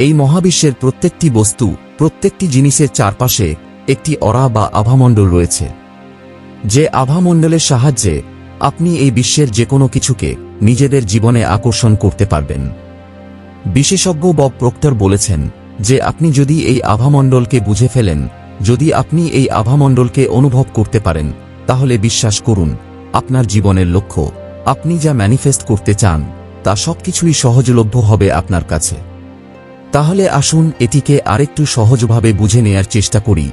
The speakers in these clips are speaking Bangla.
এই মহাবিশ্বের প্রত্যেকটি বস্তু, প্রত্যেকটি জিনিসের চারপাশে একটি অরা বা আভামণ্ডল রয়েছে, যে আভামণ্ডলের সাহায্যে আপনি এই বিশ্বের যে কোনো কিছুকে নিজেদের জীবনে আকর্ষণ করতে পারবেন। বিশেষজ্ঞ বব প্রক্টর বলেছেন যে আপনি যদি এই আভামণ্ডলকে বুঝে ফেলেন, যদি আপনি এই আভামণ্ডলকে অনুভব করতে পারেন, তাহলে বিশ্বাস করুন, আপনার জীবনের লক্ষ্য, আপনি যা ম্যানিফেস্ট করতে চান, তা সবকিছুই সহজলভ্য হবে আপনার কাছে। তাহলে আসুন এটিকে আরেকটু সহজভাবে বুঝে নেয়ার চেষ্টা করি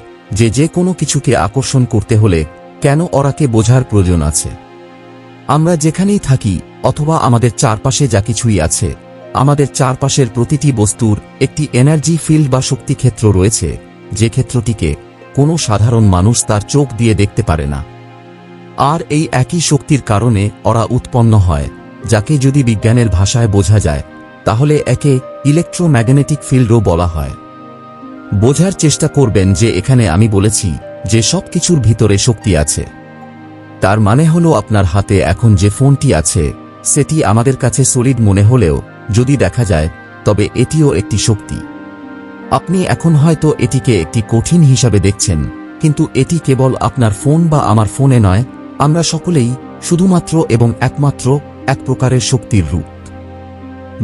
যে কোনো কিছুকে আকর্ষণ করতে হলে কেন অরাকে বোঝার প্রয়োজন আছে। আমরা যেখানেই থাকি অথবা আমাদের চারপাশে যা কিছুই আছে, আমাদের চারপাশের প্রতিটি বস্তুর একটি এনার্জি ফিল্ড বা শক্তি ক্ষেত্র রয়েছে, যে ক্ষেত্রটিকে কোনো সাধারণ মানুষ তার চোখ দিয়ে দেখতে পারে না। আর এই একই শক্তির কারণে অরা উৎপন্ন হয়, যাকে যদি বিজ্ঞানের ভাষায় বোঝা যায় তাহলে একে ইলেকট্রোম্যাগনেটিক ফিল্ডও বলা হয়। বোঝার চেষ্টা করবেন যে এখানে আমি বলেছি যে সব কিছুর ভিতরে শক্তি আছে। তার মানে হলো আপনার হাতে এখন যে ফোনটি আছে সেটি আমাদের কাছে সলিড মনে হলেও যদি দেখা যায় তবে এটিও একটি শক্তি। আপনি এখন হয়তো এটিকে একটি কঠিন হিসাবে দেখছেন, কিন্তু এটি কেবল আপনার ফোন বা আমার ফোনে নয়, আমরা সকলেই শুধুমাত্র এবং একমাত্র এক প্রকারের শক্তির রূপ।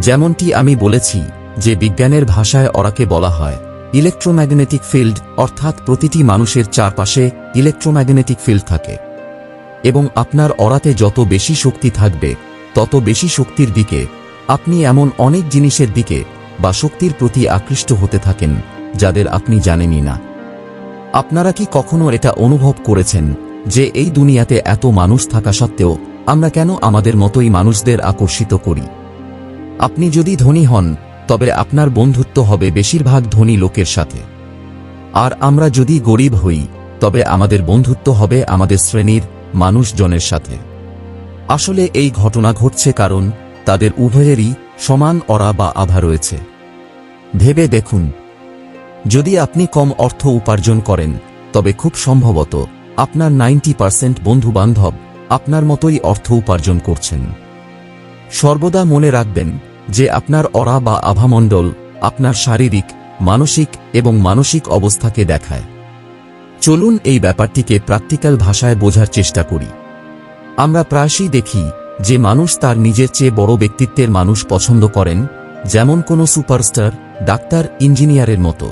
যেমনটি আমি বলেছি যে বিজ্ঞানের ভাষায় অরাকে বলা হয় ইলেকট্রোম্যাগনেটিক ফিল্ড, অর্থাৎ প্রতিটি মানুষের চারপাশে ইলেকট্রোম্যাগনেটিক ফিল্ড থাকে এবং আপনার অরাতে যত বেশি শক্তি থাকবে তত বেশি শক্তির দিকে আপনি এমন অনেক জিনিসের দিকে বা শক্তির প্রতি আকৃষ্ট হতে থাকেন যাদের আপনি জানেনই না। আপনারা কি কখনো এটা অনুভব করেছেন যে এই দুনিয়াতে এত মানুষ থাকা সত্ত্বেও আমরা কেন আমাদের মতোই মানুষদের আকর্ষিত করি? আপনি যদি ধনী হন তবে আপনার বন্ধুত্ব হবে বেশিরভাগ ধনী লোকের সাথে, আর আমরা যদি গরিব হই তবে আমাদের বন্ধুত্ব হবে আমাদের শ্রেণীর মানুষজনের সাথে। আসলে এই ঘটনা ঘটছে কারণ তাদের উভয়েরই সমান অরা বা আভা রয়েছে। ভেবে দেখুন, যদি আপনি কম অর্থ উপার্জন করেন তবে খুব সম্ভবত আপনার 90% বন্ধু-বান্ধব আপনার মতোই অর্থ উপার্জন করছেন। সর্বদা মনে রাখবেন যে আপনার অরা বা আভামণ্ডল আপনার শারীরিক, মানসিক এবং মানসিক অবস্থাকে দেখায়। চলুন এই ব্যাপারটিকে প্র্যাকটিক্যাল ভাষায় বোঝার চেষ্টা করি। আমরা প্রায়শই দেখি যে মানুষ তার নিজের চেয়ে বড় ব্যক্তিত্বের মানুষ পছন্দ করেন, যেমন কোনো সুপারস্টার, ডাক্তার, ইঞ্জিনিয়ারের মতো।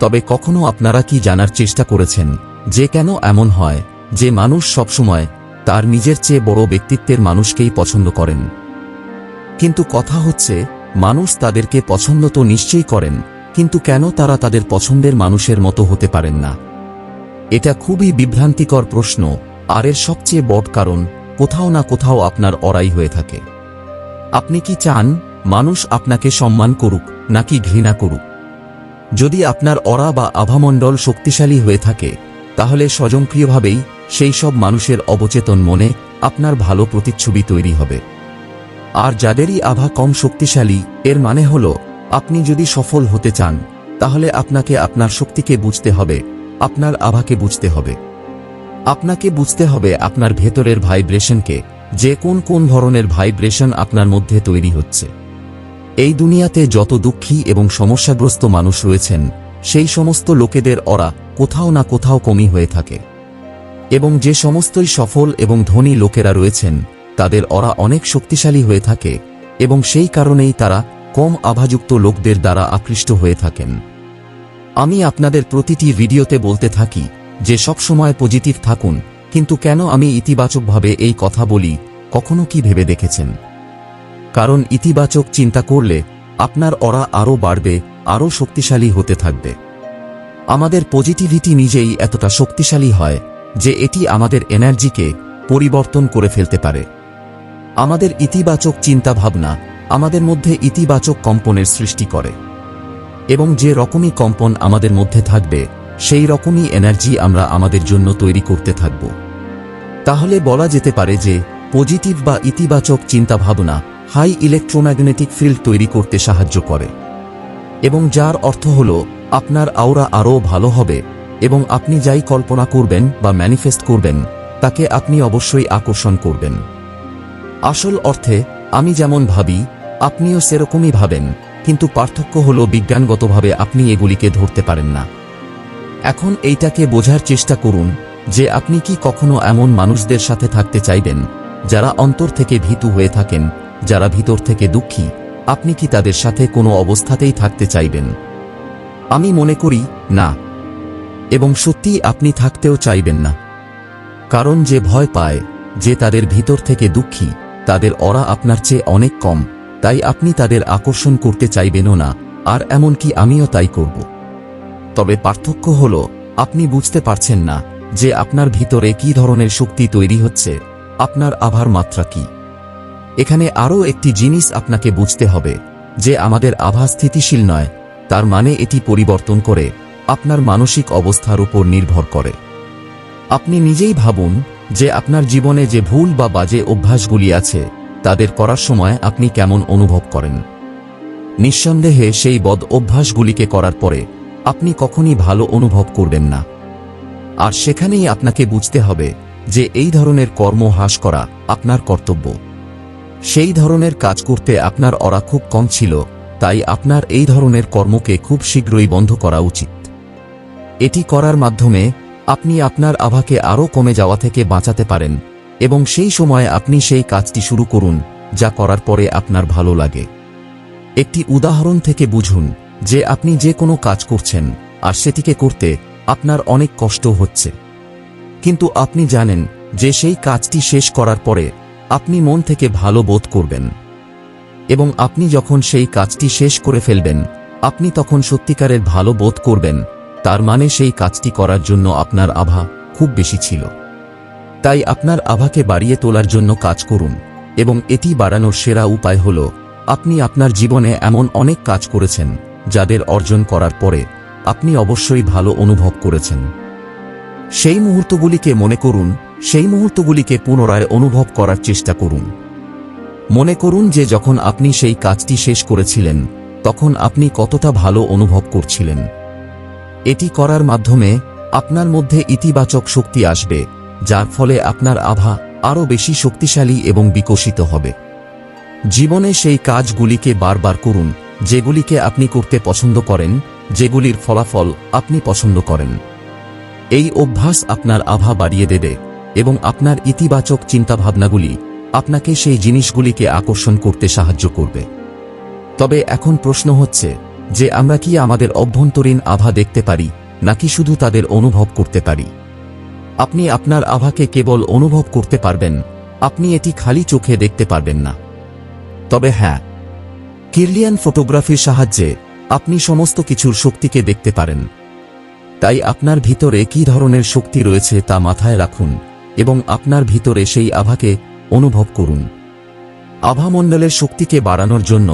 তবে কখনো আপনারা কি জানার চেষ্টা করেছেন যে কেন এমন হয় যে মানুষ সবসময় তার নিজের চেয়ে বড় ব্যক্তিত্বের মানুষকেই পছন্দ করেন? কিন্তু কথা হচ্ছে, মানুষ তাদেরকে পছন্দ তো নিশ্চয়ই করেন, কিন্তু কেন তারা তাদের পছন্দের মানুষের মতো হতে পারেন না? এটা খুবই বিভ্রান্তিকর প্রশ্ন, আর এর সবচেয়ে বড় কারণ কোথাও না কোথাও আপনার অরাই হয়ে থাকে। আপনি কি চান মানুষ আপনাকে সম্মান করুক নাকি ঘৃণা করুক? যদি আপনার অরা বা আভামণ্ডল শক্তিশালী হয়ে থাকে তাহলে স্বয়ংক্রিয়ভাবেই সেই সব মানুষের অবচেতন মনে আপনার ভালো প্রতিচ্ছবি তৈরি হবে। আর যাদেরই আভা কম শক্তিশালী, এর মানে হলো আপনি যদি সফল হতে চান তাহলে আপনাকে আপনার শক্তিকে বুঝতে হবে, আপনার আভাকে বুঝতে হবে। আপনাকে বুঝতে হবে আপনার ভেতরের ভাইব্রেশনকে, যে কোন কোন ধরনের ভাইব্রেশন আপনার মধ্যে তৈরি হচ্ছে। এই দুনিয়াতে যত দুঃখী এবং সমস্যাগ্রস্ত মানুষ রয়েছেন সেই সমস্ত লোকেদের অরা কোথাও না কোথাও কমই হয়ে থাকে, এবং যে সমস্তই সফল এবং ধনী লোকেরা রয়েছেন তাদের অরা অনেক শক্তিশালী হয়ে থাকে, এবং সেই কারণেই তারা কম আভাযুক্ত লোকদের দ্বারা আকৃষ্ট হয়ে থাকেন। আমি আপনাদের প্রতিটি ভিডিওতে বলতে থাকি যে সবসময় পজিটিভ থাকুন, কিন্তু কেন আমি ইতিবাচকভাবে এই কথা বলি কখনো কি ভেবে দেখেছেন? কারণ ইতিবাচক চিন্তা করলে আপনার অরা আরও বাড়বে, আরও শক্তিশালী হতে থাকবে। আমাদের পজিটিভিটি নিজেই এতটা শক্তিশালী হয় যে এটি আমাদের এনার্জিকে পরিবর্তন করে ফেলতে পারে। আমাদের ইতিবাচক চিন্তা ভাবনা আমাদের মধ্যে ইতিবাচক কম্পনের সৃষ্টি করে, এবং যে রকমই কম্পন আমাদের মধ্যে থাকবে সেই রকমই এনার্জি আমরা আমাদের জন্য তৈরি করতে থাকব। তাহলে বলা যেতে পারে যে পজিটিভ বা ইতিবাচক চিন্তা ভাবনা হাই ইলেকট্রোম্যাগনেটিক ফিল্ড তৈরি করতে সাহায্য করে, এবং যার অর্থ হল আপনার আওরা আরও ভালো হবে, এবং আপনি যাই কল্পনা করবেন বা ম্যানিফেস্ট করবেন তাকে আপনি অবশ্যই আকর্ষণ করবেন। আসল অর্থে আমি যেমন ভাবি আপনিও সেরকমই ভাবেন, কিন্তু পার্থক্য হলো বিজ্ঞানগতভাবে আপনি এগুলিকে ধরতে পারেন না। এখন এইটাকে বোঝার চেষ্টা করুন যে আপনি কি কখনো এমন মানুষদের সাথে থাকতে চাইবেন যারা অন্তর থেকে ভীতু হয়ে থাকেন, যারা ভিতর থেকে দুঃখী? আপনি কি তাদের সাথে কোনো অবস্থাতেই থাকতে চাইবেন? আমি মনে করি না, এবং সত্যিই আপনি থাকতেও চাইবেন না। কারণ যে ভয় পায়, যে তাদের ভিতর থেকে দুঃখী, তাদের অরা আপনার চেয়ে অনেক কম, তাই আপনি তাদের আকর্ষণ করতে চাইবেনও না, আর এমনকি আমিও তাই করব। তবে পার্থক্য হল আপনি বুঝতে পারছেন না যে আপনার ভিতরে কি ধরনের শক্তি তৈরি হচ্ছে, আপনার আভার মাত্রা কি। এখানে আরও একটি জিনিস আপনাকে বুঝতে হবে যে আমাদের আভা স্থিতিশীল নয়, তার মানে এটি পরিবর্তন করে, আপনার মানসিক অবস্থার উপর নির্ভর করে। আপনি নিজেই ভাবুন যে আপনার জীবনে যে ভুল বা বাজে অভ্যাসগুলি আছে তাদের করার সময় আপনি কেমন অনুভব করেন। নিঃসন্দেহে সেই বদ অভ্যাসগুলিকে করার পরে আপনি কখনই ভালো অনুভব করবেন না। আর সেখানেই আপনাকে বুঝতে হবে যে এই ধরনের কর্ম হ্রাস করা আপনার কর্তব্য। সেই ধরনের কাজ করতে আপনার অরা খুব কম ছিল, তাই আপনার এই ধরনের কর্মকে খুব শীঘ্রই বন্ধ করা উচিত। এটি করার মাধ্যমে আপনি আপনার আভাকে আরও কমে যাওয়া থেকে বাঁচাতে পারেন, এবং সেই সময় আপনি সেই কাজটি শুরু করুন যা করার পরে আপনার ভালো লাগে। একটি উদাহরণ থেকে বুঝুন যে আপনি যে কোনো কাজ করছেন আর সেটিকে করতে আপনার অনেক কষ্ট হচ্ছে, কিন্তু আপনি জানেন যে সেই কাজটি শেষ করার পরে আপনি মন থেকে ভালো বোধ করবেন, এবং আপনি যখন সেই কাজটি শেষ করে ফেলবেন আপনি তখন সত্যিকারের ভালো বোধ করবেন। তার মানে সেই কাজটি করার জন্য আপনার আভা খুব বেশি ছিল। তাই আপনার আভাকে বাড়িয়ে তোলার জন্য কাজ করুন, এবং এটি বাড়ানোর সেরা উপায় হল আপনি আপনার জীবনে এমন অনেক কাজ করেছেন যাদের অর্জন করার পরে আপনি অবশ্যই ভালো অনুভব করেছেন। সেই মুহূর্তগুলিকে মনে করুন, সেই মুহূর্তগুলিকে পুনরায় অনুভব করার চেষ্টা করুন। মনে করুন যে যখন আপনি সেই কাজটি শেষ করেছিলেন তখন আপনি কতটা ভালো অনুভব করছিলেন। এটি করার মাধ্যমে আপনার মধ্যে ইতিবাচক শক্তি আসবে, যার ফলে আপনার আভা আরও বেশি শক্তিশালী এবং বিকশিত হবে। জীবনে সেই কাজগুলিকে বারবার করুন যেগুলিকে আপনি করতে পছন্দ করেন, যেগুলির ফলাফল আপনি পছন্দ করেন। এই অভ্যাস আপনার আভা বাড়িয়ে দেবে, এবং আপনার ইতিবাচক চিন্তাভাবনাগুলি আপনাকে সেই জিনিসগুলিকে আকর্ষণ করতে সাহায্য করবে। তবে এখন প্রশ্ন হচ্ছে যে আমরা কি আমাদের অভ্যন্তরীণ আভা দেখতে পারি নাকি শুধু তাদের অনুভব করতে পারি? আপনি আপনার আভাকে কেবল অনুভব করতে পারবেন, আপনি এটি খালি চোখে দেখতে পারবেন না। তবে হ্যাঁ, কিরলিয়ান ফটোগ্রাফির সাহায্যে আপনি সমস্ত কিছুর শক্তিকে দেখতে পারেন। তাই আপনার ভিতরে কী ধরনের শক্তি রয়েছে তা মাথায় রাখুন, এবং আপনার ভিতরে সেই আভাকে অনুভব করুন। আভামণ্ডলের শক্তিকে বাড়ানোর জন্য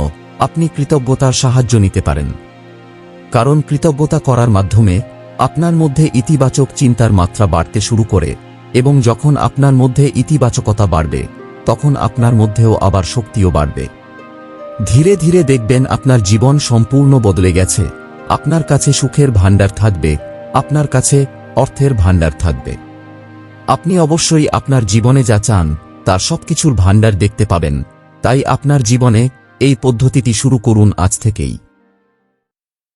আপনি কৃতজ্ঞতার সাহায্য নিতে পারেন, কারণ কৃতজ্ঞতা করার মাধ্যমে আপনার মধ্যে ইতিবাচক চিন্তার মাত্রা বাড়তে শুরু করে, এবং যখন আপনার মধ্যে ইতিবাচকতা বাড়বে তখন আপনার মধ্যেও আবার শক্তিও বাড়বে। ধীরে ধীরে দেখবেন আপনার জীবন সম্পূর্ণ বদলে গেছে। আপনার কাছে সুখের ভাণ্ডার থাকবে, আপনার কাছে অর্থের ভাণ্ডার থাকবে। আপনি অবশ্যই আপনার জীবনে যা চান তার সবকিছুর ভাণ্ডার দেখতে পাবেন। তাই আপনার জীবনে এই পদ্ধতিটি শুরু করুন আজ থেকেই।